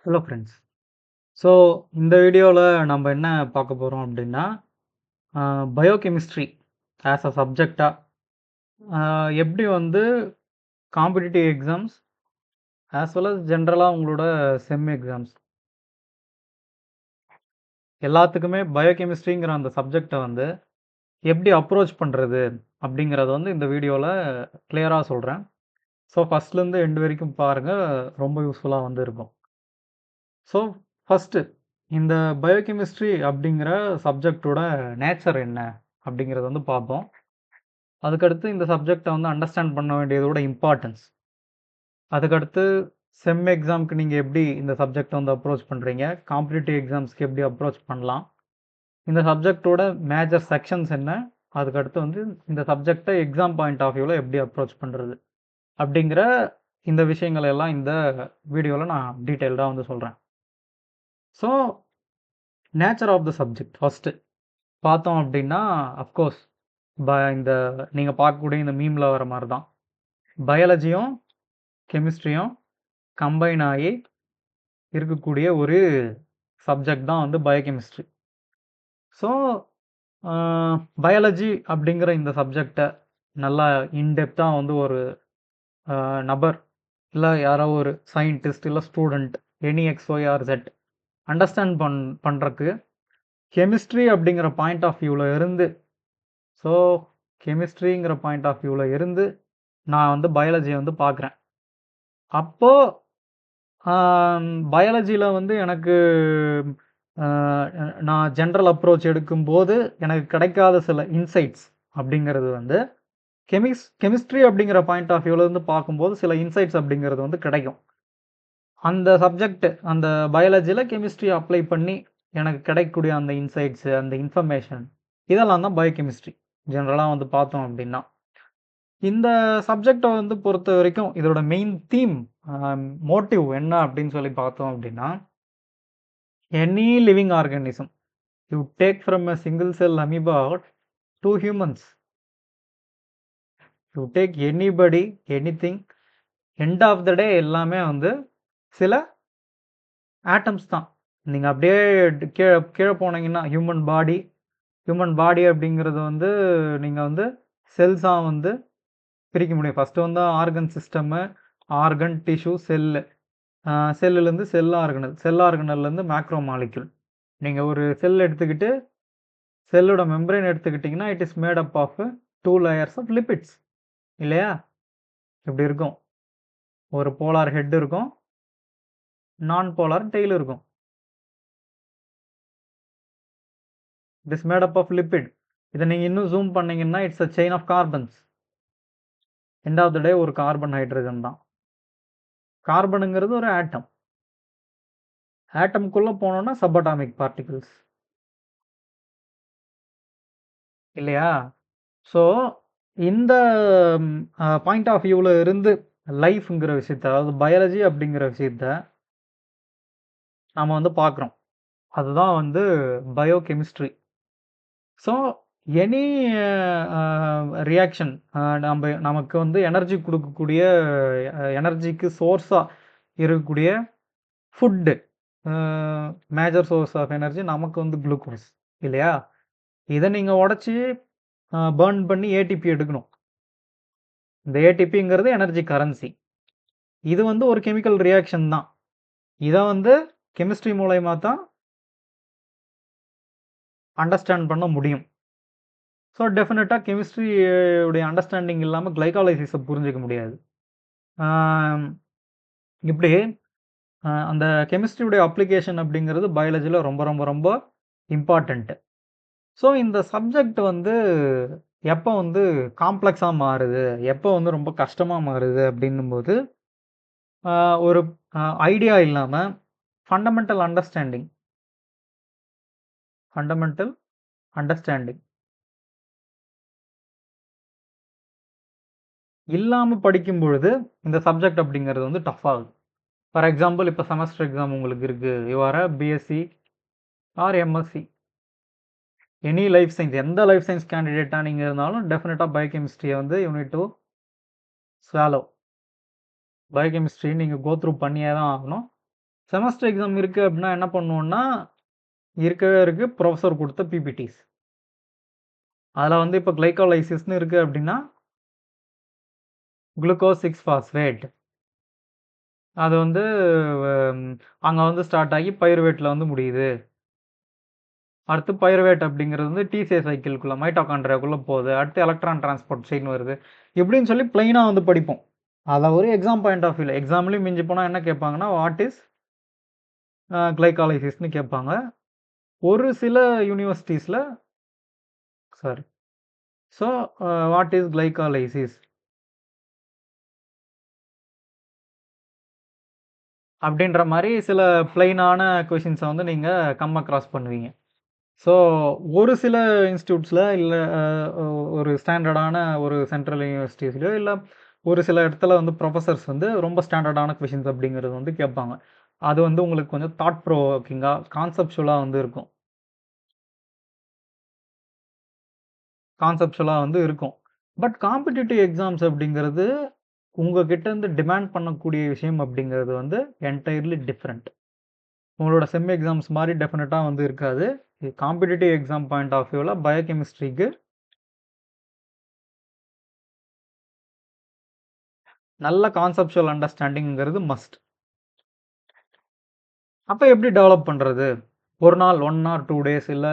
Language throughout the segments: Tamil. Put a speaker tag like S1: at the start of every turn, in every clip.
S1: Hello friends. ஸோ இந்த வீடியோவில் நம்ம என்ன பார்க்க போகிறோம் அப்படின்னா பயோகெமிஸ்ட்ரி ஆஸ் அ சப்ஜெக்டாக எப்படி வந்து competitive exams as well as ஜென்ரலாக உங்களோட செம் எக்ஸாம்ஸ் எல்லாத்துக்குமே பயோகெமிஸ்ட்ரிங்கிற அந்த சப்ஜெக்டை வந்து எப்படி அப்ரோச் பண்ணுறது அப்படிங்கிறத வந்து இந்த வீடியோவில் கிளியராக சொல்கிறேன். ஸோ ஃபஸ்ட்லேருந்து எண்டு வரைக்கும் பாருங்கள், ரொம்ப யூஸ்ஃபுல்லாக வந்து இருக்கும். ஸோ ஃபஸ்ட்டு இந்த பயோகெமிஸ்ட்ரி அப்படிங்கிற சப்ஜெக்டோட நேச்சர் என்ன அப்படிங்கிறத வந்து பார்ப்போம். அதுக்கடுத்து இந்த சப்ஜெக்டை வந்து அண்டர்ஸ்டாண்ட் பண்ண வேண்டியதோட இம்பார்ட்டன்ஸ், அதுக்கடுத்து செம் எக்ஸாமுக்கு நீங்கள் எப்படி இந்த சப்ஜெக்டை வந்து அப்ரோச் பண்ணுறீங்க, காம்படிட்டிவ் எக்ஸாம்ஸ்க்கு எப்படி அப்ரோச் பண்ணலாம், இந்த சப்ஜெக்டோட மேஜர் செக்ஷன்ஸ் என்ன, அதுக்கடுத்து வந்து இந்த சப்ஜெக்டை எக்ஸாம் பாயிண்ட் ஆஃப் வியூவில் எப்படி அப்ரோச் பண்ணுறது அப்படிங்கிற இந்த விஷயங்கள் எல்லாம் இந்த வீடியோவில் நான் டீட்டெயில்டாக வந்து சொல்கிறேன். So nature of the subject first பார்த்தோம் அப்படின்னா, அஃப்கோர்ஸ் இந்த நீங்கள் பார்க்கக்கூடிய இந்த மீமில் வர மாதிரி தான் பயாலஜியும் கெமிஸ்ட்ரியும் கம்பைன் ஆகி இருக்கக்கூடிய ஒரு சப்ஜெக்ட் தான் வந்து பயோகெமிஸ்ட்ரி. ஸோ பயாலஜி அப்படிங்கிற இந்த சப்ஜெக்டை நல்லா இன்டெப்த்தாக வந்து ஒரு நபர் இல்லை யாரோ ஒரு சயின்டிஸ்ட் இல்லை ஸ்டூடெண்ட் எனி XYZ அண்டர்ஸ்டாண்ட் பண்ணுறக்கு கெமிஸ்ட்ரி அப்படிங்கிற பாயிண்ட் ஆஃப் வியூவில் இருந்து, ஸோ கெமிஸ்ட்ரிங்கிற பாயிண்ட் ஆஃப் வியூவில் இருந்து நான் வந்து பயாலஜியை வந்து பார்க்குறேன். அப்போது பயாலஜியில் வந்து எனக்கு நான் ஜென்ரல் அப்ரோச் எடுக்கும்போது எனக்கு கிடைக்காத சில இன்சைட்ஸ் அப்படிங்கிறது வந்து கெமிஸ்ட்ரி அப்படிங்கிற பாயிண்ட் ஆஃப் வியூவிலேருந்து பார்க்கும்போது சில இன்சைட்ஸ் அப்படிங்கிறது வந்து கிடைக்கும். அந்த சப்ஜெக்ட் அந்த பயாலஜியில் கெமிஸ்ட்ரி அப்ளை பண்ணி எனக்கு கிடைக்கக்கூடிய அந்த இன்சைட்ஸு, அந்த இன்ஃபர்மேஷன், இதெல்லாம் தான் பயோகெமிஸ்ட்ரி ஜென்ரலாக வந்து பார்த்தோம் அப்படின்னா. இந்த சப்ஜெக்டை வந்து பொறுத்த வரைக்கும் இதோட மெயின் தீம், மோட்டிவ் என்ன அப்படின்னு சொல்லி பார்த்தோம் அப்படின்னா, any living organism you take from a single cell amoeba to humans, you take anybody anything, end of the day எல்லாமே வந்து சில ஆட்டம்ஸ் தான். நீங்கள் அப்படியே கீழே கீழே போனீங்கன்னா ஹியூமன் பாடி அப்படிங்கிறது வந்து நீங்கள் வந்து செல்ஸாக வந்து பிரிக்க முடியும். ஃபஸ்ட்டு வந்து organ system, organ, tissue, cell, செல்லுலேருந்து செல் ஆர்கனல்லேருந்து மேக்ரோ மாலிக்யூல். நீங்கள் ஒரு செல் எடுத்துக்கிட்டு செல்லோட மெம்பரேன் எடுத்துக்கிட்டிங்கன்னா it is made up of 2 layers of lipids இல்லையா? இப்படி இருக்கும். ஒரு போலார் ஹெட் இருக்கும், நான் போலார் டெய்ல் இருக்கும். It is made up of lipid. இதை நீங்கள் இன்னும் ஜூம் பண்ணீங்கன்னா it's a chain of carbons. End of the day ஒரு கார்பன் ஹைட்ரஜன் தான். கார்பனுங்கிறது ஒரு ஆட்டம். ஆட்டம்குள்ளே போனோன்னா சப்பாட்டாமிக் பார்ட்டிகிள்ஸ் இல்லையா? ஸோ இந்த பாயிண்ட் ஆஃப் வியூவில் இருந்து லைஃப்ங்கிற விஷயத்த, அதாவது பயாலஜி அப்படிங்கிற விஷயத்த நாம் வந்து பார்க்குறோம். அதுதான் வந்து பயோகெமிஸ்ட்ரி. ஸோ எனி ரியாக்ஷன், நமக்கு வந்து எனர்ஜி கொடுக்கக்கூடிய, எனர்ஜிக்கு சோர்ஸாக இருக்கக்கூடிய food, major source of energy நமக்கு வந்து குளுக்கோஸ் இல்லையா? இதை நீங்கள் உடச்சி பர்ன் பண்ணி ஏடிபி எடுக்கணும். இந்த ஏடிபிங்கிறது எனர்ஜி கரன்சி. இது வந்து ஒரு கெமிக்கல் ரியாக்ஷன் தான். இதை வந்து கெமிஸ்ட்ரி மூலயமா தான் அண்டர்ஸ்டாண்ட் பண்ண முடியும். ஸோ டெஃபினட்டாக கெமிஸ்ட்ரியுடைய அண்டர்ஸ்டாண்டிங் இல்லாமல் கிளைகாலைசிஸை புரிஞ்சிக்க முடியாது. இப்படி அந்த கெமிஸ்ட்ரியுடைய அப்ளிகேஷன் அப்படிங்கிறது பயாலஜியில் ரொம்ப ரொம்ப ரொம்ப இம்பார்ட்டண்ட்டு. ஸோ இந்த சப்ஜெக்ட் வந்து எப்போ வந்து காம்ப்ளெக்ஸாக மாறுது, எப்போ வந்து ரொம்ப கஷ்டமாக மாறுது அப்படின்னும்போது, ஒரு ஐடியா இல்லாமல் ஃபண்டமெண்டல் அண்டர்ஸ்டாண்டிங் இல்லாமல் படிக்கும் பொழுது இந்த சப்ஜெக்ட் அப்படிங்கிறது வந்து டஃப் ஆகுது. ஃபார் எக்ஸாம்பிள், இப்போ செமஸ்டர் எக்ஸாம் உங்களுக்கு இருக்குது. You are BSc R MSc, any life science, எந்த லைஃப் சயின்ஸ் கேண்டிடேட்டாக நீங்கள் இருந்தாலும் டெஃபினட்டாக பயோகெமிஸ்ட்ரியை வந்து you need to swallow. Biochemistry நீங்கள் கோ த்ரூ பண்ணியே தான் ஆகணும். செமஸ்டர் எக்ஸாம் இருக்கு அப்படின்னா என்ன பண்ணுவோம்னா, இருக்கவே இருக்கு புரொஃபசர் குடுத்த பிபிடிஸ். அதுல வந்து இப்ப கிளைகோலைசிஸ்ன்னு இருக்கு அப்படின்னா, குளுக்கோஸ் 6 பாஸ்பேட். அது வந்து ம் அங்க வந்து ஸ்டார்ட் ஆகி பைருவேட்ல வந்து முடியுது. அடுத்து பைருவேட் அப்படிங்கிறது வந்து டிசிஏ சைக்கிள்குள்ள மைட்டோகாண்ட்ரியாக்குள்ள போகுது. அடுத்து எலக்ட்ரான் டிரான்ஸ்போர்ட் செயின் வருது. இப்படின்னு சொல்லி பிளைனா வந்து படிப்போம். அத ஒரு எக்ஸாம் பாயிண்ட் ஆஃப் வியூல எக்ஸாம்லயும் மிஞ்சி போனா என்ன கேட்பாங்கன்னா, வாட் இஸ் கிளைகாலிசிஸ்ன்னு கேட்பாங்க. ஒரு சில யூனிவர்சிட்டீஸ்ல sorry. So what is glycolysis? அப்படின்ற மாரி சில பிளைனான கொஸ்டின்ஸ வந்து நீங்க கம் அக்ராஸ் பண்ணுவீங்க. ஸோ ஒரு சில இன்ஸ்டிடியூட்ஸ்ல இல்ல ஒரு ஸ்டாண்டர்டான ஒரு சென்ட்ரல் யூனிவர்சிட்டீஸ்லயோ இல்ல ஒரு சில இடத்துல வந்து புரொஃபசர்ஸ் வந்து ரொம்ப ஸ்டாண்டர்டான கொஸ்டின்ஸ் அப்படிங்கிறது வந்து கேட்பாங்க. அது வந்து உங்களுக்கு கொஞ்சம் தாட் ப்ரோவோக்கிங்கா, கான்செப்சுவலா வந்து இருக்கும். கான்செப்சுவலா வந்து இருக்கும். பட் காம்படிட்டிவ் எக்ஸாம்ஸ் அப்படிங்கிறது, உங்க கிட்ட இருந்து டிமாண்ட் பண்ணக்கூடிய விஷயம் அப்படிங்கிறது வந்து என்டையர்லி டிஃபரெண்ட். உங்களோட செம் எக்ஸாம்ஸ் மாரி டெஃபினட்டா வந்து இருக்காது. காம்படிட்டிவ் எக்ஸாம் பாயிண்ட் ஆஃப் வியூல பயோகெமிஸ்ட்ரிக்கு நல்ல கான்செப்சுவல் அண்டர்ஸ்டாண்டிங்கிறது மஸ்ட். அப்ப எப்படி டெவலப் பண்றது? 1 நாள் 1 ஆர் 2 டேஸ் இல்ல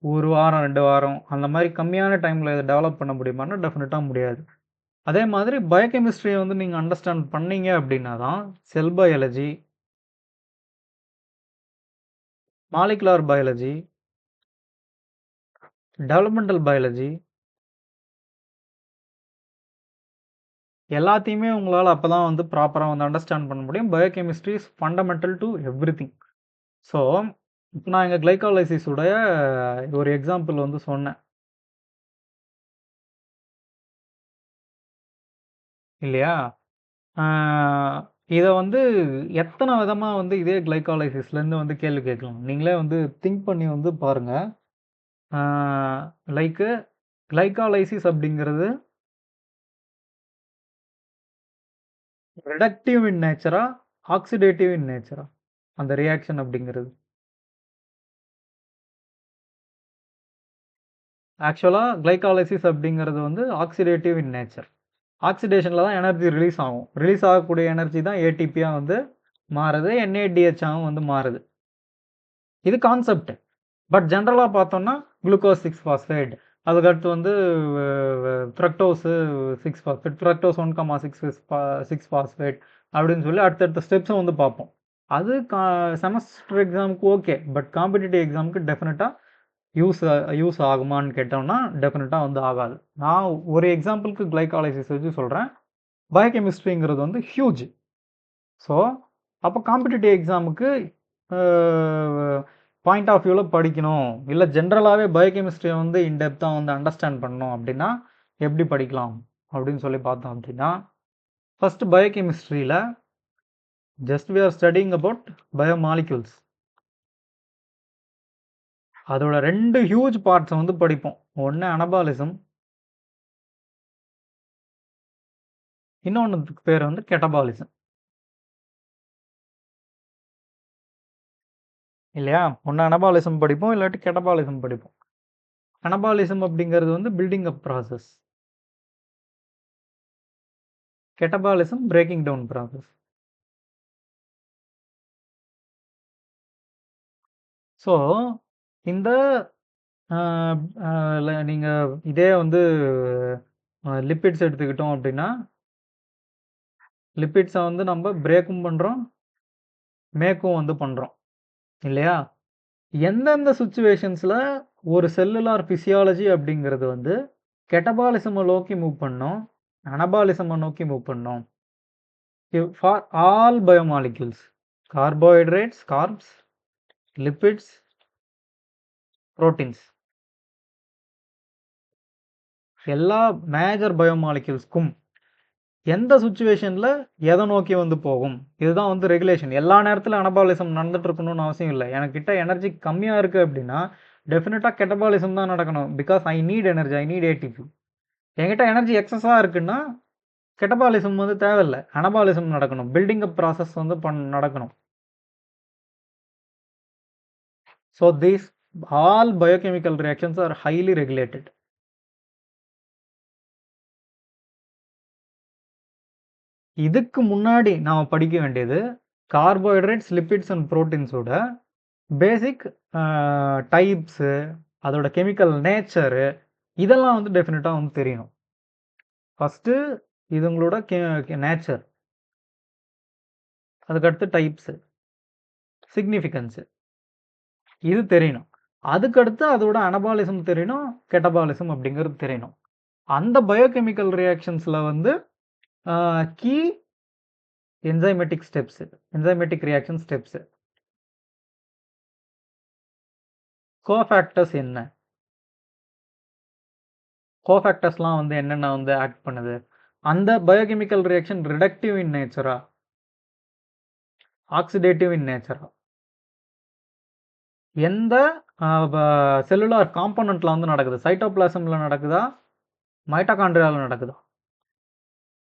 S1: 1 வாரம், 2 வாரம் அந்த மாரி கம்மியான டைம்ல இத டெவலப் பண்ண முடியுமான்னா, டெஃபினட்டா முடியாது. அதே மாதிரி பயோகெமிஸ்ட்ரிய வந்து நீங்க அண்டர்ஸ்டாண்ட் பண்ணீங்க அப்படின்னா தான், cell biology, molecular biology, developmental biology எல்லாத்தையுமே உங்களால அப்பதான் வந்து ப்ராப்பரா வந்து அண்டர்ஸ்டாண்ட் பண்ண முடியும். Biochemistry is fundamental to everything. So, இப்ப நான் எங்க கிளைகாலிசிஸ் உடைய ஒரு எக்ஸாம்பிள் வந்து சொன்னேன். இல்லையா? ஆ இத வந்து எத்தன விதமா வந்து இதே கிளைகாலிசிஸ்லேருந்து வந்து கேள்வி கேட்கலாம். நீங்களே வந்து திங்க் பண்ணி வந்து பாருங்க. ஆ லைக்கு கிளைகாலைசிஸ் அப்படிங்கிறது ரிடக்டிவ் இன் நேச்சரா? Oxidative in நேச்சரா? அந்த ரியாக்ஷன் அப்படிங்கிறது. ஆக்சுவலா கிளைகாலிசிஸ் அப்படிங்கிறது வந்து ஆக்சிடேட்டிவ் இன் நேச்சர். ஆக்சிடேஷன்ல தான் எனர்ஜி ரிலீஸ் ஆகும். ரிலீஸ் ஆகக்கூடிய எனர்ஜி தான் ஏடிபியா வந்து மாறுது. என்ஏடிஹெச்ஆவும் வந்து மாறுது. இது கான்செப்ட். பட் ஜெனரலா பார்த்தோம்னா, குளுக்கோஸ் 6 பாஸ்பேட். அதுக்கடுத்து வந்து ஃப்ரக்டோஸ் 6 பாஸ்பேட். ஃப்ரக்டோஸ் 1,6 பாஸ்பேட் அப்படின்னு சொல்லி அடுத்தடுத்த ஸ்டெப்ஸ வந்து பார்ப்போம். அது செமஸ்டர் எக்ஸாம்க்கு ஓகே. பட் காம்படிட்டிவ் எக்ஸாம்க்கு டெஃபினட்டா யூஸ் யூஸ் ஆகுமான்னு கேட்டோம்னா, டெஃபினட்டா வந்து ஆகாது. நான் ஒரு எக்ஸாம்பிள்க்கு கிளைகாலிசிஸ் வச்சு சொல்றேன். பயோகெமிஸ்ட்ரிங்கிறது வந்து ஹியூஜ். ஸோ, அப்போ காம்படிட்டிவ் எக்ஸாமுக்கு அ பாயிண்ட் ஆஃப் வியூல படிக்கணும். இல்ல ஜெனரலாவே பயோகெமிஸ்ட்ரிய வந்து இன் டெப்த்தா வந்து அண்டர்ஸ்டாண்ட் பண்ணணும் அப்படின்னா, எப்படி படிக்கலாம்? அப்படின்னு சொல்லி பார்த்தோம் அப்படின்னா, ஃபர்ஸ்ட் பயோகெமிஸ்ட்ரியில just we are studying about பயோமாலிக்யூல்ஸ். அதோட 2 ஹியூஜ் பார்ட்ஸ வந்து படிப்போம். ஒண்ணு அனபாலிசம். இன்னொன்னுக்கு பேர் வந்து கெட்டபாலிசம். இல்லையா? ஒண்ணு அனபாலிசம் படிப்போம். இல்லாட்டி கெட்டபாலிசம் படிப்போம். அனபாலிசம் அப்படிங்கிறது வந்து building up process. Catabolism breaking down process. So, இந்த அ அ நீங்க இதே வந்து லிப்பிட்ஸ் எடுத்துக்கிட்டோம் அப்படின்னா, லிப்பிட்ஸ வந்து நம்ம பிரேக்கும் பண்றோம், மேக்கும் வந்து பண்றோம். இல்லையா? எந்தெந்த சிச்சுவேஷன்ஸ்ல ஒரு செல்லுலார் பிசியாலஜி அப்படிங்கிறது வந்து கெட்டபாலிசம நோக்கி மூவ் பண்ணும், அனபாலிசம நோக்கி மூவ் பண்ணும். For all biomolecules. Carbohydrates, corps, lipids, proteins. எல்லா மேஜர் பயோமாலிக்யூல்ஸ்க்கும் எந்த சிச்சுவேஷன்ல எத நோக்கி வந்து போகும்? இதுதான் வந்து ரெகுலேஷன். எல்லா நேரத்திலும் அனபாலிசம் நடந்துட்டு இருக்கணும்னு அவசியம் இல்ல. எனக்கிட்ட எனர்ஜி கம்மியா இருக்கு அப்படின்னா, டெஃபினட்டா கெட்டபாலிசம் தான் நடக்கணும். Because I need energy. I need ATP. என்கிட்ட எனர்ஜி எக்ஸஸா இருக்குன்னா, கெட்டபாலிசம் வந்து தேவையில்ல. அனபாலிசம் நடக்கணும். பில்டிங் அப் ப்ராசஸ் வந்து நடக்கணும். So these all biochemical reactions are highly regulated. இதுக்கு முன்னாடி நாம படிக்க வேண்டியது கார்போஹைட்ரேட்ஸ், லிப்பிட்ஸ் அண்ட் புரோட்டீன்ஸோட பேசிக் டைப்ஸு, அதோட கெமிக்கல் நேச்சரு, இதெல்லாம் வந்து டெஃபினட்டாக வந்து தெரியணும். ஃபஸ்ட்டு இதுங்களோட நேச்சர், அதுக்கடுத்து டைப்ஸு, சிக்னிஃபிகன்ஸு, இது தெரியணும். அதுக்கடுத்து அதோட அனபாலிசம் தெரியணும், கெட்டபாலிசம் அப்படிங்கிறது தெரியணும். அந்த பயோகெமிக்கல் ரியாக்ஷன்ஸில் வந்து key enzymatic steps, enzymatic reaction steps, cofactors என்ன, கோஃபேக்டர்ஸ்லாம் வந்து என்னென்ன வந்து ஆக்ட் பண்ணுது, அந்த பயோகெமிக்கல் ரியாக்ஷன் ரிடக்டிவ் இன் நேச்சரா, ஆக்சிடேட்டிவ் இன் நேச்சரா, எந்த செல்லுலார் காம்பனண்ட்ல வந்து நடக்குது, சைட்டோபிளாசம்ல நடக்குதா, மைட்டோகாண்ட்ரியால நடக்குதா,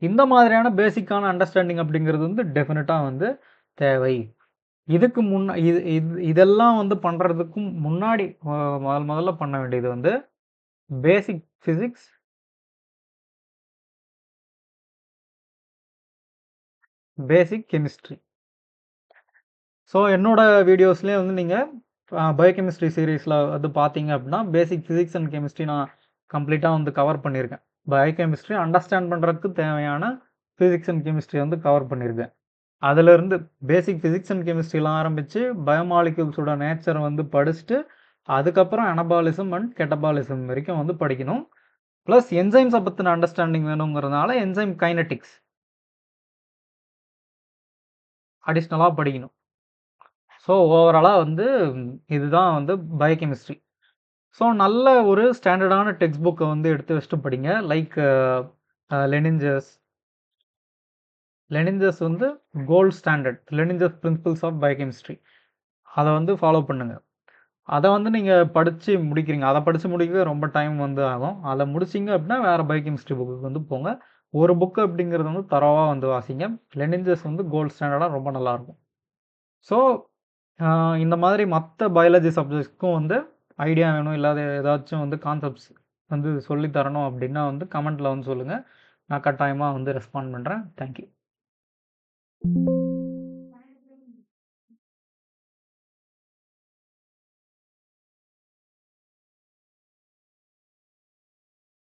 S1: இந்த மாதிரியான பேசிக்கான அண்டர்ஸ்டாண்டிங் அப்படிங்கிறது வந்து டெஃபினட்டாக வந்து தேவை. இதுக்கு இதெல்லாம் வந்து பண்ணுறதுக்கும் முன்னாடி முதல்ல பண்ண வேண்டியது வந்து பேசிக் ஃபிசிக்ஸ், பேசிக் கெமிஸ்ட்ரி. ஸோ என்னோட வீடியோஸ்லேயே வந்து நீங்கள் பயோகெமிஸ்ட்ரி சீரீஸில் வந்து பார்த்தீங்க அப்படின்னா பேசிக் ஃபிசிக்ஸ் அண்ட் கெமிஸ்ட்ரி நான் கம்ப்ளீட்டாக வந்து கவர் பண்ணியிருக்கேன். பயோகெமிஸ்ட்ரி அண்டர்ஸ்டாண்ட் பண்ணுறதுக்கு தேவையான ஃபிசிக்ஸ் அண்ட் கெமிஸ்ட்ரி வந்து கவர் பண்ணியிருக்கேன். அதிலிருந்து பேசிக் ஃபிசிக்ஸ் அண்ட் கெமிஸ்ட்ரிலாம் ஆரம்பித்து பயோமாலிக்யூல்ஸோட நேச்சரை வந்து படிச்சுட்டு அதுக்கப்புறம் அனபாலிசம் அண்ட் கெட்டபாலிசம் வரைக்கும் வந்து படிக்கணும். ப்ளஸ் என்சைம்ஸை பற்றின அண்டர்ஸ்டாண்டிங் வேணுங்கிறதுனால என்சைம் கைனட்டிக்ஸ் அடிஷ்னலாக படிக்கணும். ஸோ ஓவராலாக வந்து இதுதான் வந்து பயோகெமிஸ்ட்ரி. ஸோ நல்ல ஒரு ஸ்டாண்டர்டான டெக்ஸ்ட் புக்கை வந்து எடுத்து வச்சுட்டு படிங்க. லைக் லெனின்ஜஸ் வந்து gold standard, Lehninger's principles of biochemistry, அதை வந்து ஃபாலோ பண்ணுங்கள். அதை வந்து நீங்கள் படித்து முடிக்கிறீங்க, அதை படித்து முடிக்கவே ரொம்ப டைம் வந்து ஆகும். அதை முடிச்சிங்க அப்படின்னா வேறு பயோகெமிஸ்ட்ரி புக்கு வந்து போங்க. ஒரு புக்கு அப்படிங்கிறது வந்து தரவாக வந்து வாசிங்க. லெனின்ஜஸ் வந்து கோல்ட் ஸ்டாண்டர்டாக ரொம்ப நல்லாயிருக்கும். ஸோ இந்த மாதிரி மற்ற பயாலஜி சப்ஜெக்ட்ஸ்க்கும் வந்து ஐடியா வேணும், இல்லாத ஏதாச்சும் வந்து கான்செப்ட்ஸ் வந்து சொல்லி தரணும் அப்படின்னா வந்து கமெண்ட்டில் வந்து சொல்லுங்கள். நான் கட்டாயமாக வந்து ரெஸ்பாண்ட் பண்ணுறேன். தேங்க்யூ.